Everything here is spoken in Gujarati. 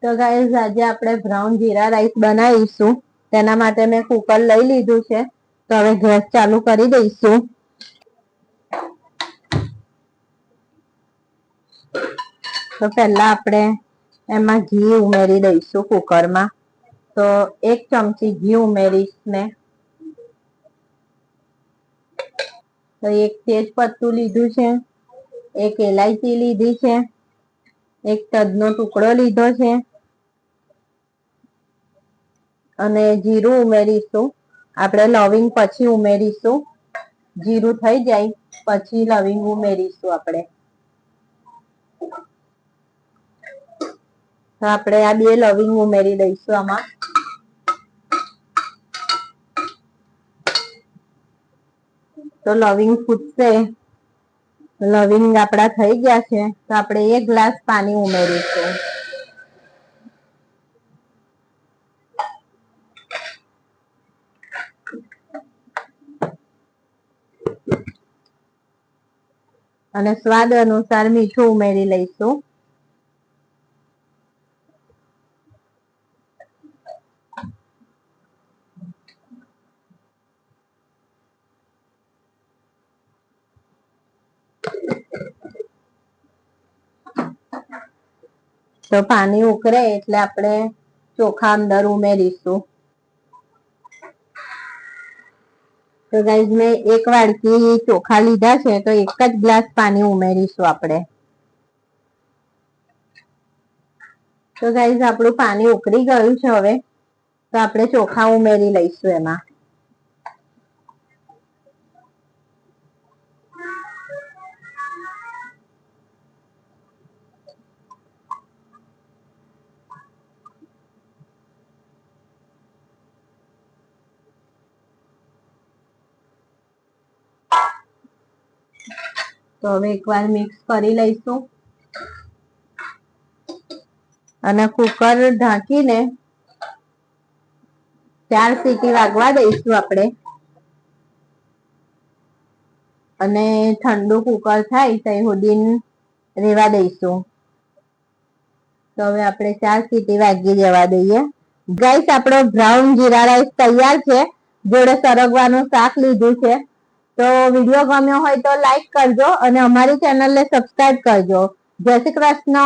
તો ગાઈઝ આજે આપણે બ્રાઉન જીરા રાઈસ બનાવીશું. તેના માટે મેં કુકર લઈ લીધું છે. તો હવે ગેસ ચાલુ કરી દઈશું. તો પહેલા આપણે એમાં ઘી ઉમેરી દઈશું કુકરમાં. તો 1 ચમચી ઘી ઉમેરીશ મેં. તો 1 તેજ પત્તું લીધું છે, 1 ઇલાયચી લીધી છે, 1 તજનો ટુકડો લીધો છે અને જીરું ઉમેરીશું. આપણે લવિંગ પછી ઉમેરીશું. જીરું થઈ જાય પછી લવિંગ ઉમેરીશું આપણે. તો આપણે આ 2 લવિંગ ઉમેરી દઈશું આમાં. તો લવિંગ ફૂટશે. લવિંગ આપણા થઈ ગયા છે તો આપણે 1 ગ્લાસ પાણી ઉમેરીશું. અને સ્વાદ અનુસાર મીઠું ઉમેરી લઈશું. તો પાણી ઉકળે એટલે આપણે ચોખા અંદર ઉમેરીશું. તો ગાઈઝ મેં 1 વાડકી ચોખા લીધા છે તો 1 જ ગ્લાસ પાણી ઉમેરીશું આપણે. તો ગાઈઝ આપણું પાણી ઉકળી ગયું છે. હવે તો આપણે ચોખા ઉમેરી લઈશું એમાં. તો હવે એકવાર મિક્સ કરી લઈશું અને કુકર ઢાંકીને 4 સીટી વાગવા દઈશું આપણે. અને ઠંડુ કુકર થાય ત્યાં સુધી રેવા દઈશું. તો હવે આપણે 4 સીટી વાગી જવા દઈએ. ગાઈસ આપણો બ્રાઉન જીરા રાઈસ તૈયાર છે. જોડે સરગવાનું શાક લીધું છે. તો વિડીયો ગમ્યો હોય તો લાઈક કરજો અને અમારી ચેનલને સબસ્ક્રાઇબ કરજો. જય શ્રી કૃષ્ણ.